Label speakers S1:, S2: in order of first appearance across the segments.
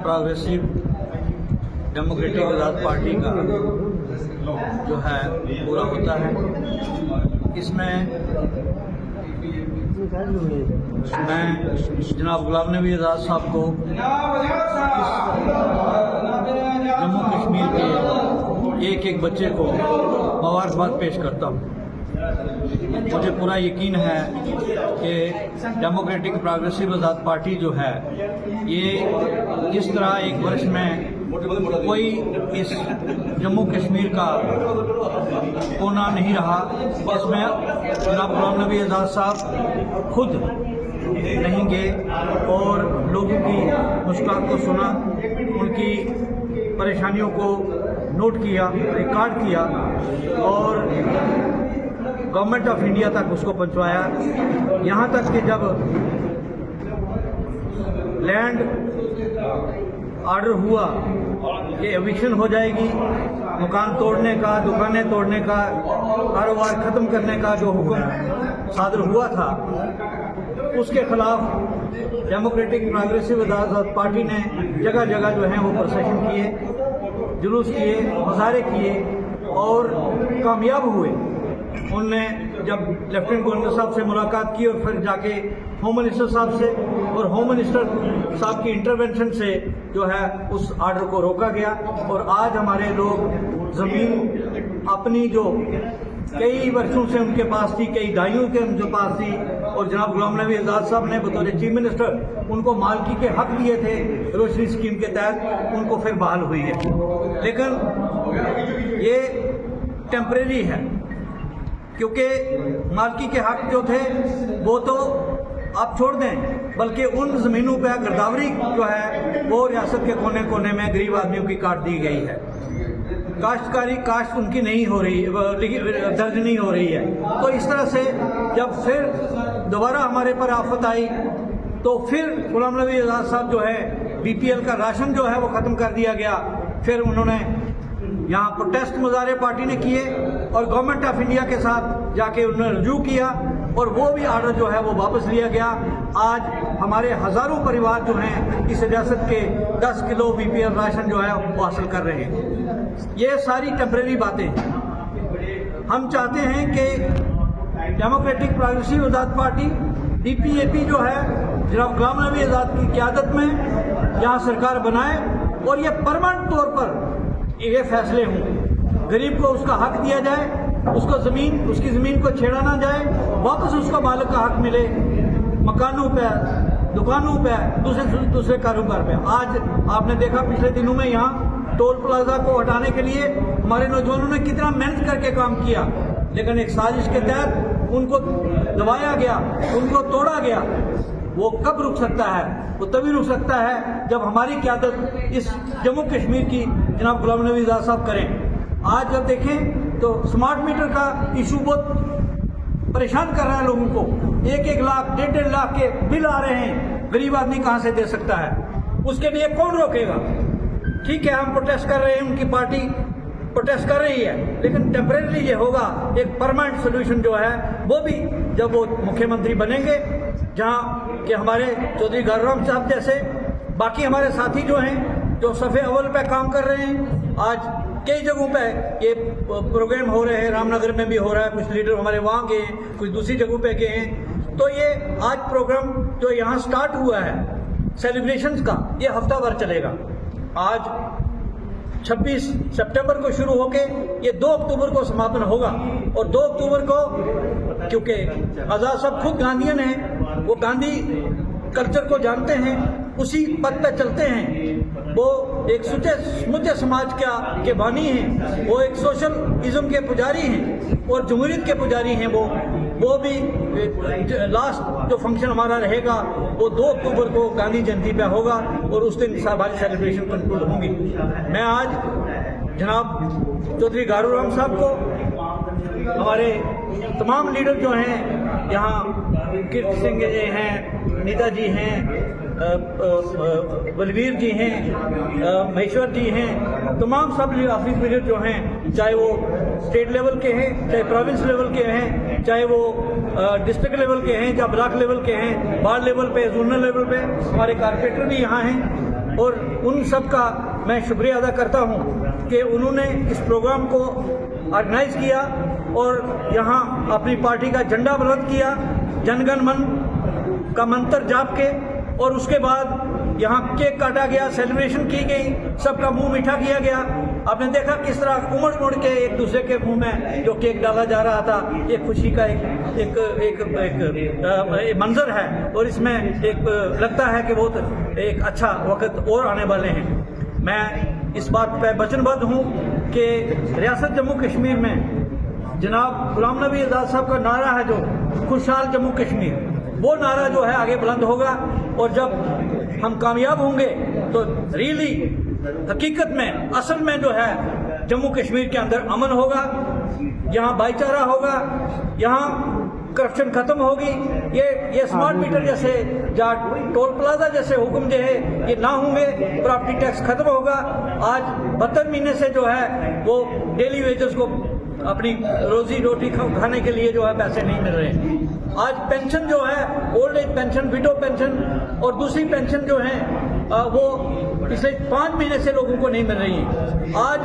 S1: Progressive democratic आज़ाद party का जो है पूरा होता है। इसमें मैं जनाब गुलाम नबी आज़ाद साहब को जम्मू कश्मीर के एक एक बच्चे को मुबारकबाद पेश करता हूँ। मुझे पूरा यकीन है कि डेमोक्रेटिक प्रोग्रेसिव आज़ाद पार्टी जो है ये जिस तरह एक वर्ष में कोई इस जम्मू कश्मीर का कोना नहीं रहा, इसमें जनाब गुलाम नबी आज़ाद साहब खुद नहीं गए और लोगों की मुश्किलात को सुना, उनकी परेशानियों को नोट किया, रिकॉर्ड किया और गवर्नमेंट ऑफ इंडिया तक उसको पहुंचवाया। यहाँ तक कि जब लैंड ऑर्डर हुआ कि एविक्शन हो जाएगी, मकान तोड़ने का, दुकानें तोड़ने का, कारोबार खत्म करने का जो हुक्म सादर हुआ था, उसके खिलाफ डेमोक्रेटिक प्रोग्रेसिव आज़ाद पार्टी ने जगह जगह जो है वो प्रोसेशन किए, जुलूस किए, मुजाहरे किए और कामयाब हुए। उनने जब लेफ्टिनेंट गवर्नर साहब से मुलाकात की और फिर जाके होम मिनिस्टर साहब से, और होम मिनिस्टर साहब की इंटरवेंशन से जो है उस आर्डर को रोका गया और आज हमारे लोग ज़मीन अपनी जो कई वर्षों से उनके पास थी, कई दाइयों के उनके पास थी, और जनाब गुलाम नबी आज़ाद साहब ने बतौर चीफ मिनिस्टर उनको मालकी के हक दिए थे रोशनी स्कीम के तहत, उनको फिर बहाल हुई है। लेकिन ये टेम्परेरी है क्योंकि मालकी के हक जो थे वो तो आप छोड़ दें, बल्कि उन ज़मीनों पर गिरदावरी जो है वो रियासत के कोने कोने में गरीब आदमियों की काट दी गई है। काश्तकारी काश्त उनकी नहीं हो रही, दर्ज नहीं हो रही है। तो इस तरह से जब फिर दोबारा हमारे पर आफत आई तो फिर गुलाम नबी आज़ाद साहब जो है BPL का राशन जो है वो ख़त्म कर दिया गया। फिर उन्होंने यहाँ प्रोटेस्ट मुजाहरे पार्टी ने किए और गवर्नमेंट ऑफ इंडिया के साथ जाके उन्होंने रजू किया और वो भी आर्डर जो है वो वापस लिया गया। आज हमारे हज़ारों परिवार जो हैं इस रियासत के 10 किलो BPL राशन जो है वो हासिल कर रहे हैं। ये सारी टेम्परेरी बातें हैं। हम चाहते हैं कि डेमोक्रेटिक प्रोग्रेसिव आज़ाद पार्टी DPAP जो है जनाब गुलाम नबी आज़ाद की क़यादत में यहाँ सरकार बनाए और ये परमानेंट तौर पर ये फैसले हों, गरीब को उसका हक दिया जाए, उसको उसकी ज़मीन को छेड़ा ना जाए, वापस उसको मालिक का हक मिले, मकानों पे, दुकानों पे, दूसरे कारोबार पे। आज आपने देखा पिछले दिनों में यहाँ टोल प्लाजा को हटाने के लिए हमारे नौजवानों ने कितना मेहनत करके काम किया, लेकिन एक साजिश के तहत उनको दबाया गया, उनको तोड़ा गया। वो कब रुक सकता है? वो तभी रुक सकता है जब हमारी क़यादत इस जम्मू कश्मीर की जनाब गुलाम नबी आज़ाद साहब करें। आज जब देखें तो स्मार्ट मीटर का इशू बहुत परेशान कर रहा है लोगों को। 1-1 लाख, 1.5 लाख के बिल आ रहे हैं, गरीब आदमी कहाँ से दे सकता है? उसके लिए कौन रोकेगा? ठीक है, हम प्रोटेस्ट कर रहे हैं, उनकी पार्टी प्रोटेस्ट कर रही है, लेकिन टेम्परेरी ये होगा। एक परमानेंट सोल्यूशन जो है वो भी जब वो मुख्यमंत्री बनेंगे, जहाँ कि हमारे चौधरी गारूराम साहब जैसे बाकी हमारे साथी जो हैं जो सफ़े अव्वल पे काम कर रहे हैं। आज कई जगहों पे ये प्रोग्राम हो रहे हैं, रामनगर में भी हो रहा है, कुछ लीडर हमारे वहाँ गए हैं, कुछ दूसरी जगहों पे गए हैं। तो ये आज प्रोग्राम जो यहाँ स्टार्ट हुआ है सेलिब्रेशंस का, ये हफ्ता भर चलेगा। आज 26 सितंबर को शुरू होके ये 2 अक्टूबर को समापन होगा और 2 अक्टूबर को, क्योंकि आज़ाद साहब खुद गांधीयन हैं, वो गांधी कल्चर को जानते हैं, उसी पथ पे चलते हैं। वो एक समुचे समाज के बानी हैं, वो एक सोशलिज्म के पुजारी हैं और जमहूरियत के पुजारी हैं। वो भी लास्ट जो फंक्शन हमारा रहेगा वो 2 अक्टूबर को गांधी जयंती पे होगा और उस दिन सारी सेलिब्रेशन कंक्लूड होंगी। मैं आज जनाब चौधरी गारूराम साहब को, हमारे तमाम लीडर जो हैं यहाँ, कीर्ति सिंह जी हैं, नीता जी हैं, बलवीर जी हैं, महेश्वर जी हैं, तमाम सब ऑफिस लीडर जो हैं, चाहे वो स्टेट लेवल के हैं, चाहे प्रोविंस लेवल के हैं, चाहे वो डिस्ट्रिक्ट लेवल के हैं या ब्लॉक लेवल के हैं, वार्ड लेवल पे, जोनल लेवल पे हमारे कारपोरेटर भी यहाँ हैं और उन सब का मैं शुक्रिया अदा करता हूँ कि उन्होंने इस प्रोग्राम को ऑर्गेनाइज किया और यहाँ अपनी पार्टी का झंडा बुलंद किया, जनगण मन का मंत्र जाप के, और उसके बाद यहाँ केक काटा गया, सेलिब्रेशन की गई, सबका मुंह मीठा किया गया। आपने देखा किस तरह उमड़ उमड़ के एक दूसरे के मुंह में जो केक डाला जा रहा था, ये खुशी का एक मंजर है और इसमें एक लगता है कि बहुत एक अच्छा वक्त और आने वाले हैं। मैं इस बात पर वचनबद्ध हूँ कि रियासत जम्मू कश्मीर में जनाब गुलाम नबी आज़ाद साहब का नारा है जो खुशहाल जम्मू कश्मीर, वो नारा जो है आगे बुलंद होगा और जब हम कामयाब होंगे तो रियली हकीकत में असल में जो है जम्मू कश्मीर के अंदर अमन होगा, यहाँ भाईचारा होगा, यहाँ करप्शन खत्म होगी, ये स्मार्ट मीटर जैसे या टोल प्लाजा जैसे हुक्म जो है ये ना होंगे, प्रॉपर्टी टैक्स खत्म होगा। आज 72 महीने से जो है वो डेली वेजेस को अपनी रोजी रोटी खाने के लिए जो है पैसे नहीं मिल रहे। आज पेंशन जो है old age pension, window pension और दूसरी पेंशन जो है वो पिछले 5 महीने से लोगों को नहीं मिल रही है। आज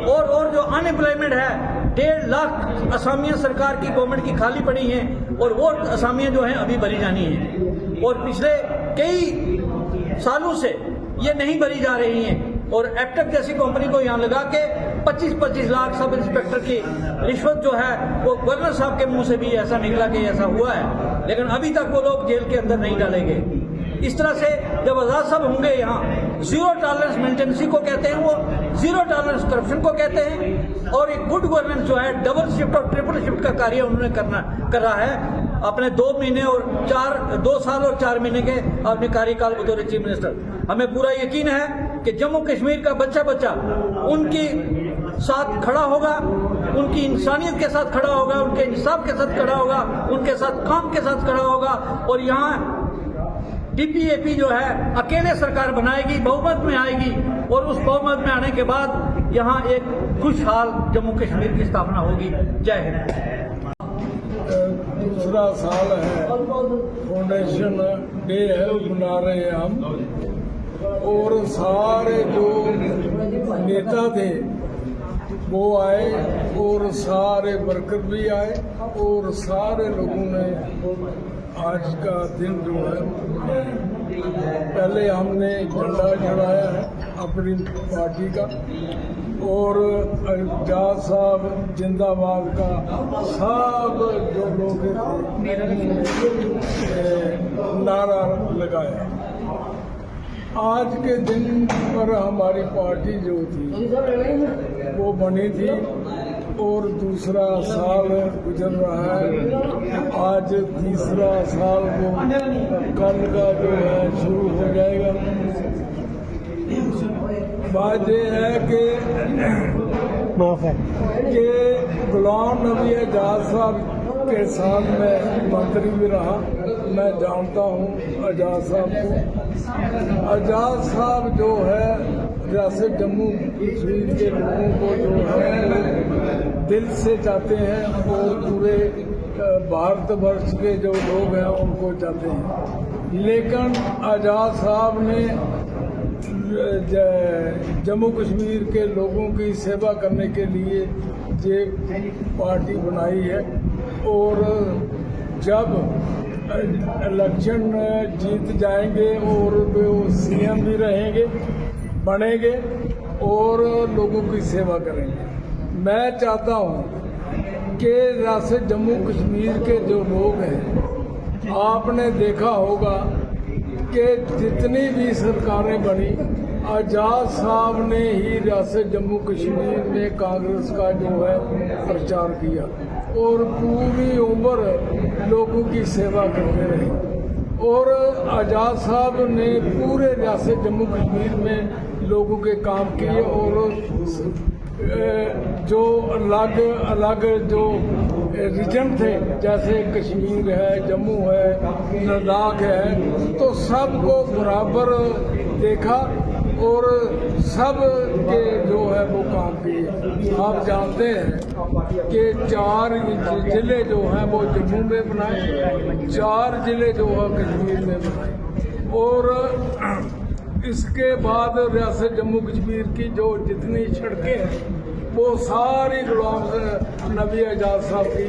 S1: और जो अनएम्प्लॉयमेंट है 1.5 लाख असामियाँ सरकार की गवर्नमेंट की खाली पड़ी हैं और वो असामियाँ जो हैं अभी भरी जानी हैं और पिछले कई सालों से ये नहीं भरी जा रही हैं और एप्टेक जैसी कंपनी को यहाँ लगा के 25-25 लाख सब इंस्पेक्टर की रिश्वत जो है वो गवर्नर साहब के मुंह से भी ऐसा निकला कि ऐसा हुआ है, लेकिन अभी तक वो लोग जेल के अंदर नहीं डाले गए। इस तरह से जब आज़ाद साहब होंगे यहाँ जीरो टॉलरेंस मेंटेनेंसी को कहते हैं, वो जीरो टॉलरेंस करप्शन को कहते हैं और एक गुड गवर्नेंस जो है डबल शिफ्ट और ट्रिपल शिफ्ट का कार्य उन्होंने कर रहा है अपने 2 महीने और 2 साल और 4 महीने के अपने कार्यकाल बतौर चीफ मिनिस्टर। हमें पूरा यकीन है कि जम्मू कश्मीर का बच्चा बच्चा उनके साथ खड़ा होगा, उनकी इंसानियत के साथ खड़ा होगा, उनके इंसाफ के साथ खड़ा होगा, उनके साथ काम के साथ खड़ा होगा और यहाँ डीपीएपी जो है अकेले सरकार बनाएगी, बहुमत में आएगी और उस बहुमत में आने के बाद यहाँ एक खुशहाल जम्मू कश्मीर की स्थापना होगी। जय हिंद।
S2: दूसरा साल है, फाउंडेशन डे है, मना रहे हैं हम और सारे जो नेता थे वो आए और सारे वर्कर भी आए और सारे लोगों ने आज का दिन जो है पहले हमने झंडा चढ़ाया है अपनी पार्टी का और आज़ाद साहब जिंदाबाद का सब जो लोग नारा लगाया। आज के दिन पर हमारी पार्टी जो थी वो बनी थी और दूसरा साल गुजर रहा है। आज तीसरा साल वो कल का जो है शुरू हो जाएगा। बात ये है कि गुलाम नबी आज़ाद साहब के साथ मैं मंत्री भी रहा, मैं जानता हूँ आज़ाद साहब को। आज़ाद साहब जो है रियासत जम्मू कश्मीर के लोगों को जो है दिल से चाहते हैं और पूरे भारतवर्ष के जो लोग हैं उनको चाहते हैं, लेकिन आज़ाद साहब ने जम्मू कश्मीर के लोगों की सेवा करने के लिए ये पार्टी बनाई है और जब इलेक्शन जीत जाएंगे और वो सीएम भी रहेंगे, बनेंगे और लोगों की सेवा करेंगे। मैं चाहता हूं कि रियासत जम्मू कश्मीर के जो लोग हैं, आपने देखा होगा कि जितनी भी सरकारें बनी आज़ाद साहब ने ही रियासत जम्मू कश्मीर में कांग्रेस का जो है प्रचार किया और पूरी उम्र लोगों की सेवा करते रहे और आज़ाद साहब ने पूरे रियासत जम्मू कश्मीर में लोगों के काम किए और जो अलग अलग जो रीजन थे जैसे कश्मीर है, जम्मू है, लद्दाख है, तो सबको बराबर देखा और सब के जो है वो काम किए। आप जानते हैं कि 4 जिले जो हैं वो जम्मू में बनाए, 4 जिले जो है कश्मीर में बनाए, और इसके बाद रियासत जम्मू कश्मीर की जो जितनी सड़कें हैं वो सारी गुलाम नबी आज़ाद साहब की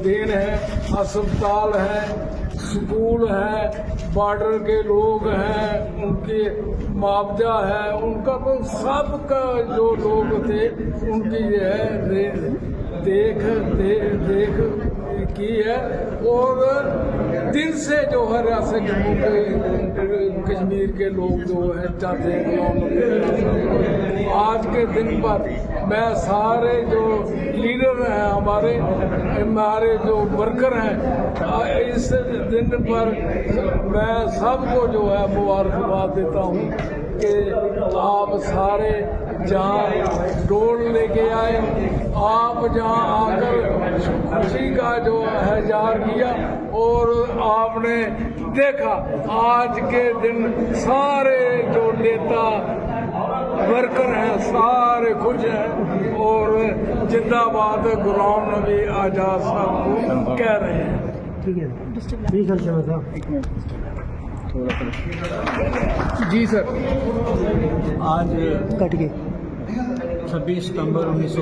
S2: देन है। अस्पताल है, स्कूल है, बॉर्डर के लोग हैं, उनके मुआवजा है, उनका तो सबका जो लोग थे उनकी ये है देख की है। और दिल से जो है रियासत जम्मू कश्मीर के लोग जो है चाहते हैं। आज के दिन पर मैं सारे जो लीडर हैं हमारे जो वर्कर हैं, इस दिन पर मैं सबको जो है मुबारकबाद देता हूँ कि आप सारे जहाँ डोल लेके आए, आप जहाँ आकर खुशी का जो है इज़हार किया, और आपने देखा आज के दिन सारे जो नेता वर्कर हैं सारे खुश हैं और जिंदाबाद गुलाम नबी आज़ाद साहब को कह रहे हैं।
S3: ठीक है
S2: जी सर।
S1: आज
S3: कट के
S1: 26 सितंबर 1900